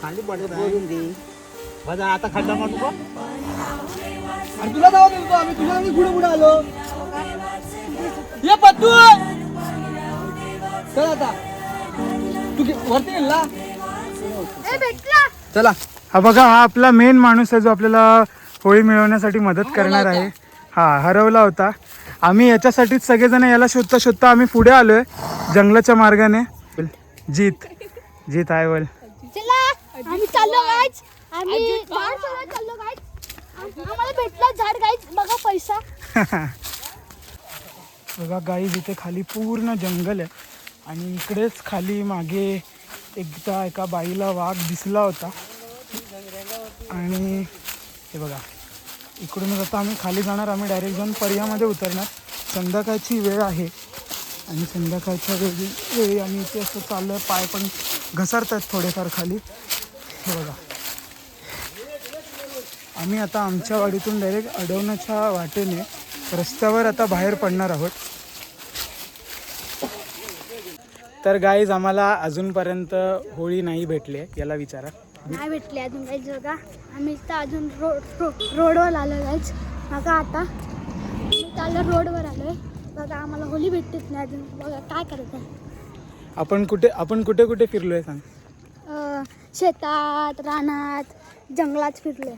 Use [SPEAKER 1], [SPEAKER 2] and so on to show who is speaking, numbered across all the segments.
[SPEAKER 1] खाली पडत बघा आता खड्डा मारू नको. आणि तुला जाऊ देतो आम्ही तुझ्या पुढे पुढे आलो. ये पत्तू चल आता तू वरती गेला
[SPEAKER 2] चला. हा बघा, हा आपला मेन माणूस आहे जो आपल्याला होळी मिळवण्यासाठी मदत करणार आहे. हा हरवला होता. आम्ही याच्यासाठीच सगळेजण याला शोधता शोधता आम्ही पुढे आलोय जंगलाच्या मार्गाने. जीत आहे बोल.
[SPEAKER 3] चला आम्ही चाललो गाईज. आम्ही झाड शोधत चाललो गाईज. आम्हाला भेटला झाड गाईज. बघा पैसा.
[SPEAKER 2] बघा गाईज, इथे खाली पूर्ण जंगल आहे आणि इकडेच खाली मागे एकदा एका बाईला वाघ दिसला होता. आणि हे बघा, इकडूनच आता आम्ही खाली जाणार. आम्ही डायरेक्ट जाऊन पर्यामध्ये उतरणार. संध्याकाळची वेळ आहे आणि संध्याकाळच्या वेळी आम्ही इथे असं चाललो आहे. पाय पण घसरतात थोडेफार खाली. हे बघा, आम्ही आता आमच्या वाडीतून डायरेक्ट अडवण्याच्या वाटेने रस्त्यावर आता बाहेर पडणार आहोत. तर गाईज, आम्हाला अजूनपर्यंत होळी नाही भेटली आहे. याला विचारा.
[SPEAKER 3] नाही भेटले अजून गाईज. बघा आम्ही तर अजून रोडवर आलो गाईज. बघा आता मी चाललो रोडवर आलोय. बघा आम्हाला होळी भेटतेच नाही अजून. बघा काय करायचं आहे.
[SPEAKER 2] आपण कुठे कुठे फिरलोय सांग.
[SPEAKER 3] शेतात, रानात, जंगलात फिरलोय.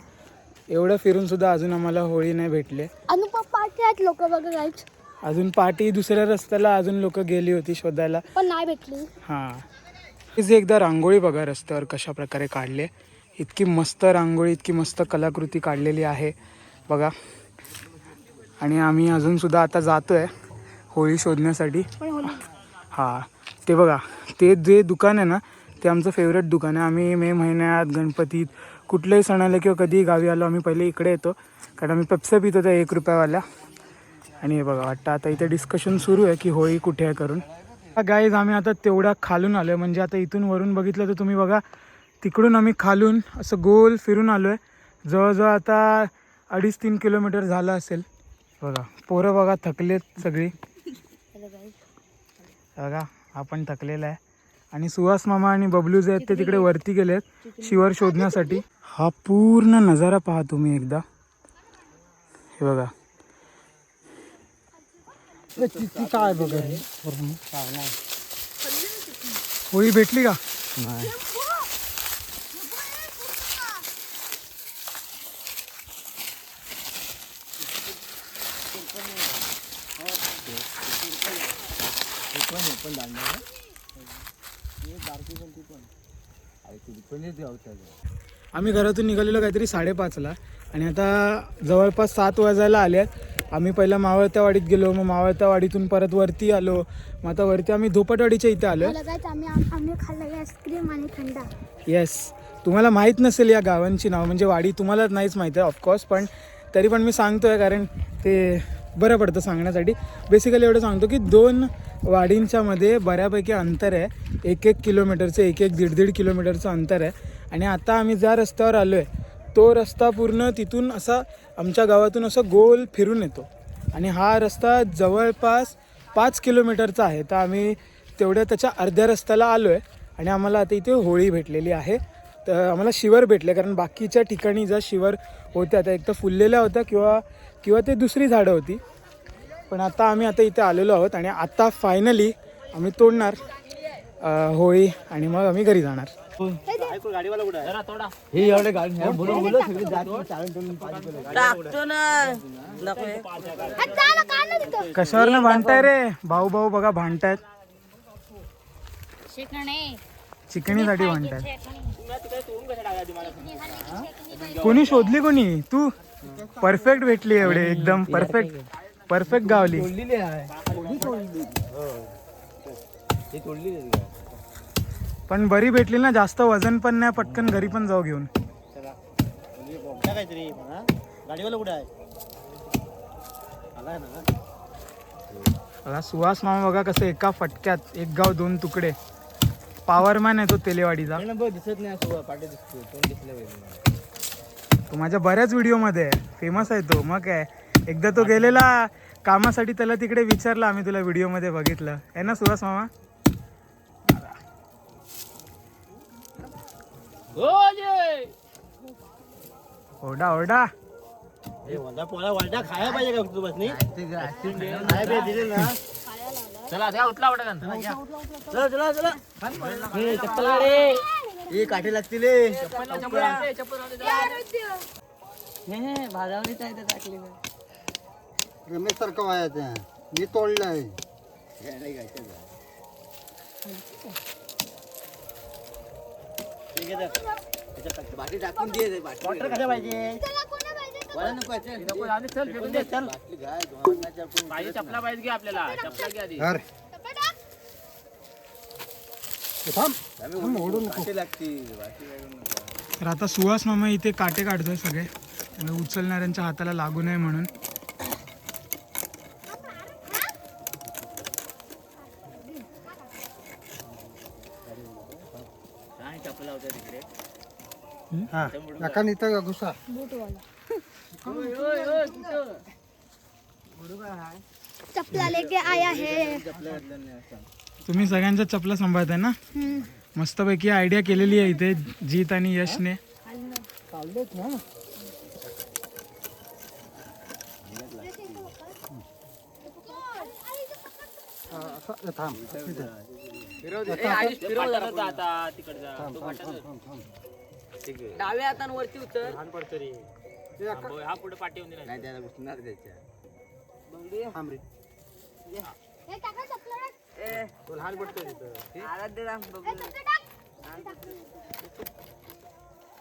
[SPEAKER 2] एवढं फिरून सुद्धा अजून आम्हाला होळी नाही भेटली.
[SPEAKER 3] अजून पण पाठी आहेत लोक. बघा गाईज,
[SPEAKER 2] अजून पाठी दुसऱ्या रस्त्याला अजून लोक गेली होती शोधायला,
[SPEAKER 3] पण नाही भेटली.
[SPEAKER 2] हां. एकदा रांगोळी बघा रस्त्यावर कशा प्रकारे काढली. इतकी मस्त रांगोळी, इतकी मस्त कलाकृती काढलेली आहे बघा. आणि आम्ही अजून सुद्धा आता जातोय होळी शोधण्यासाठी. हां, ते बघा, ते जे दुकान आहे ना, ते आमचं फेवरेट दुकान आहे. आम्ही मे महिन्यात, गणपतीत, कुठल्याही सण आले किंवा कधीही गावी आलो आम्ही पहिले इकडे येतो. कारण आम्ही पेप्सी पितो त्या 1 रुपयावाल्या. आणि हे बघा, वाटतं आता इथे डिस्कशन सुरू आहे की होळी कुठे आहे करून. गाईज, आम्ही आता तेवढ्या खालून आलो आहे. म्हणजे आता इथून वरून बघितलं तर तुम्ही बघा, तिकडून आम्ही खालून असं गोल फिरून आलो आहे. जवळजवळ आता 2.5-3 किलोमीटर झालं असेल. बघा, पोरं बघा थकलेत सगळी. बघा, हा पण थकलेला आहे. आणि सुहास मामा आणि बबलू जे आहेत ते तिकडे वरती गेलेत शिवर शोधण्यासाठी. हा पूर्ण नजारा पहा तुम्ही एकदा. हे बघा, काय बघा, होळी भेटली का? नाही. आम्ही घरातून निघालेलो काहीतरी 5:30ला आणि आता जवळपास 7 वाजायला आले. आम्ही पहिला मावळत्या वाडीत गेलो, मग मावळत्या वाडीतून परत वरती आलो. मग आता वरती आम्ही धोपटवाडीच्या इथे आलो.
[SPEAKER 3] आम्ही खाल्लं आईस्क्रीम आणि थंडा.
[SPEAKER 2] येस, तुम्हाला माहीत नसेल या गावांची नाव, म्हणजे वाडी तुम्हाला नाहीच माहीत आहे ऑफकोर्स, पण तरी पण मी सांगतो आहे कारण ते बरं पडतं सांगण्यासाठी. बेसिकली एवढं सांगतो की 2 वाडींच्या मध्ये बऱ्यापैकी अंतर आहे. 1-1 किलोमीटरचं, 1-1-1.5 किलोमीटरचं अंतर आहे. आणि आता आम्ही ज्या रस्त्यावर आलो आहे तो रस्ता पूर्ण तिथून असा आमच्या गावातून असं गोल फिरून येतो. आणि हा रस्ता जवळपास 5 किलोमीटरचा आहे. तर आम्ही तेवढ्या त्याच्या अर्ध्या रस्त्याला आलो आहे आणि आम्हाला आता इथे होळी भेटलेली आहे. तर आम्हाला शिवर भेटले, कारण बाकीच्या ठिकाणी ज्या शिवर होत्या त्या एक तर फुललेल्या होत्या किंवा ते दुसरी झाडं होती. पण आता आम्ही आता इथे आलेलो आहोत आणि आता फायनली आम्ही तोडणार होळी आणि मग आम्ही घरी जाणार. कशावर ना भांडताय रे भाऊ भाऊ, बघा भांडतायत. चिकणीसाठी भांडतायत. कोणी शोधली? कोणी? तू? परफेक्ट भेटली एवढे, एकदम परफेक्ट गावली. पण बरी भेटली ना, जास्त वजन पण नाही, पटकन घरी पण जाऊ घेऊन. सुहास मामा बघा कसं एका फटक्यात 1 गाव 2 तुकडे. पॉवरमॅन आहे तो तेलेवाडीचा.
[SPEAKER 1] दिसत नाही,
[SPEAKER 2] तो माझ्या बऱ्याच व्हिडिओमध्ये फेमस आहे तो. मग काय, एकदा तो गेलेला कामासाठी, त्याला तिकडे विचारलं आम्ही, तुला व्हिडिओमध्ये बघितलं आहे ना सुहास मामा. ओरडा ओरडा.
[SPEAKER 1] वरडा खायला पाहिजे का तू बसनी खायला पाहिजे दिले ना. चला द्या उठला उठा चला चला चला चप्पल हे काठे लागतील भाजावणीच आहे टाकली रमेश सारखं व्हायचं मी तोडलंय बाटली टाकून दे वॉटर कशा पाहिजे चपला पाहिजे की आपल्याला चपला घ्या आधी.
[SPEAKER 2] तर आता सुहास मामा इथे काटे काढतोय सगळे उचलणाऱ्यांच्या हाताला लागू नये म्हणून.
[SPEAKER 1] चपला होत्या तिकडे
[SPEAKER 2] घुसा.
[SPEAKER 3] चपला लेके आया है.
[SPEAKER 2] तुम्ही सगळ्यांच्या चपला सांभाळताय ना. मस्तपैकी आयडिया केलेली आहे इथे जीत आणि यशने.
[SPEAKER 1] डाव्या हातांवरती उतर हा पुढे पाठी येऊन नाही त्याला घुसणार त्याच्या तो लहान पडतोय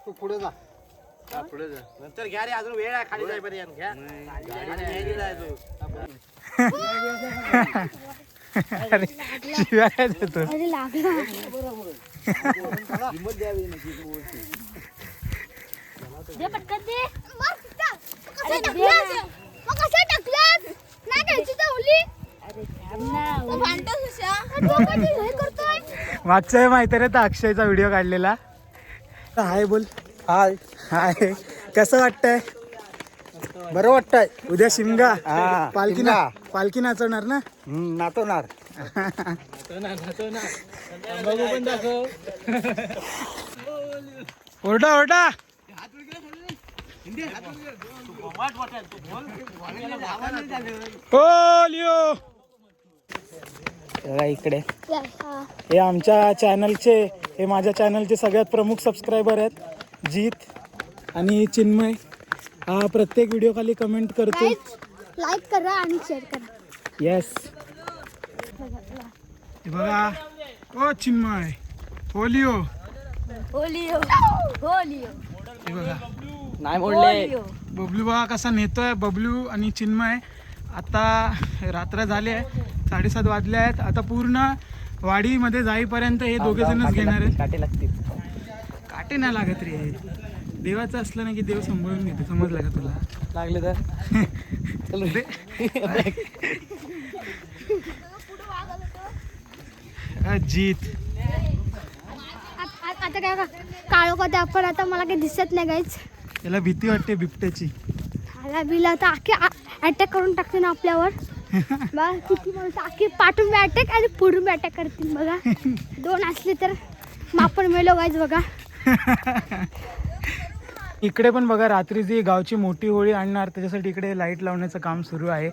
[SPEAKER 1] तू पुढे जा पुढे जा नंतर घ्या रे अजून वेळ आहे खाली जाईपर्यंत घ्या
[SPEAKER 2] अरे शिव्या काय देतो.
[SPEAKER 3] अरे लागला दे पटकन दे. अरे दे ना. मग कसं टाकलास नाही घ्यायची तर ओली. अरे तो भांडतो सुशा डोक्याची हे करतोय.
[SPEAKER 2] मागच्या वेळी माहिती आहे ना अक्षयचा व्हिडिओ काढलेला. हाय बोल. हाय हाय. कसं वाटतंय.
[SPEAKER 1] बरं वाटतंय.
[SPEAKER 2] उद्या शिमगा पालखी नाचवणार ना.
[SPEAKER 1] नाचवणार
[SPEAKER 2] ओरडा ओरडा. लिओ इकडे हे आमच्या चॅनलचे हे माझ्या चॅनलचे सगळ्यात प्रमुख सबस्क्रायबर आहेत जीत आणि चिन्मय. हा प्रत्येक व्हिडिओ खाली कमेंट करतो.
[SPEAKER 3] लाईक करा आणि शेअर करा.
[SPEAKER 2] येस. हे बघा ओ चिन्मय होलिओ
[SPEAKER 3] होलिओ होलिओ.
[SPEAKER 2] हे बघा
[SPEAKER 1] नाही मोडले.
[SPEAKER 2] बबलू बघा कसा नेतोय. बबलू आणि चिन्मय आता रात्र झाले आहे 7:30 वाजले आहेत. आता पूर्ण वाडीमध्ये जाईपर्यंत हे दोघे जणच घेणार आहेत.
[SPEAKER 1] काटे लागतील.
[SPEAKER 2] काटे नाही लागत रे. देवाचं असलं ना की देव सांभाळून घेते. समजलं का तुला.
[SPEAKER 1] लागले तर
[SPEAKER 2] जीत
[SPEAKER 3] आता काय काळो का आपण आता मला काही दिसत नाही गाईच.
[SPEAKER 2] त्याला भीती वाटते बिबट्याची.
[SPEAKER 3] खाला बिला तर आखी अटॅक करून टाकते ना आपल्यावर. बघा किती माणसं आखी पाठून बी अटॅक आणि पुढून बी अटॅक करतील. बघा 2 असले तर आपण मेलो गाईच. बघा
[SPEAKER 2] इकडे पण बघा रात्रीची गावची मोठी होळी आणणार त्याच्यासाठी इकडे लाईट लावण्याचं काम सुरू आहे.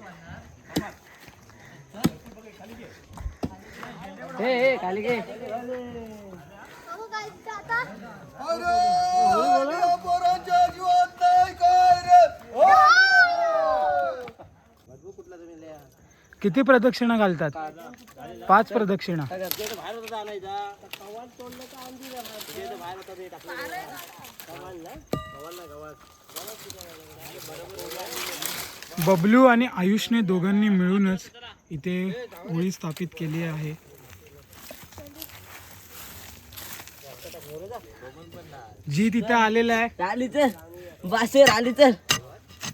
[SPEAKER 1] खाली घे.
[SPEAKER 2] किती प्रदक्षिणा घालतात. 5 प्रदक्षिणा. बबलू आणि आयुषने दोघांनी मिळूनच इथे होळी स्थापित केली आहे. जी तिथे आलेला आहे.
[SPEAKER 1] आली तर बासेर आली तर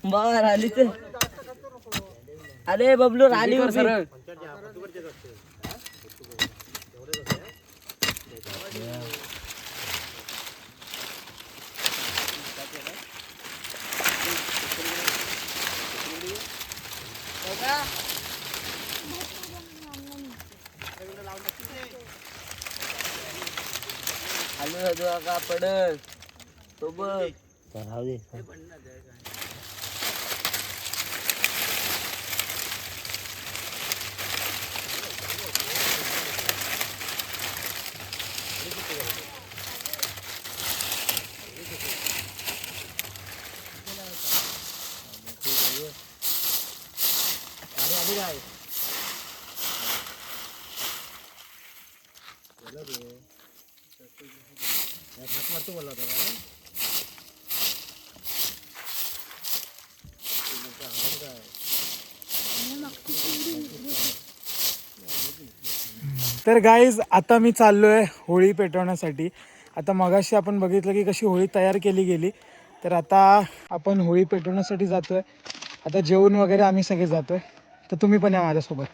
[SPEAKER 1] बार आली तर अरे बबलू आली सरळ. आलो जातो का पडल सोबत राहू दे.
[SPEAKER 2] तर गाईज आता मी चाललो आहे होळी पेटवण्यासाठी. आता मगाशी आपण बघितलं की कशी होळी तयार केली गेली. तर आता आपण होळी पेटवण्यासाठी जातो आहे. आता जेवून वगैरे आम्ही सगळे जातो आहे. तर तुम्ही पण या माझ्यासोबत.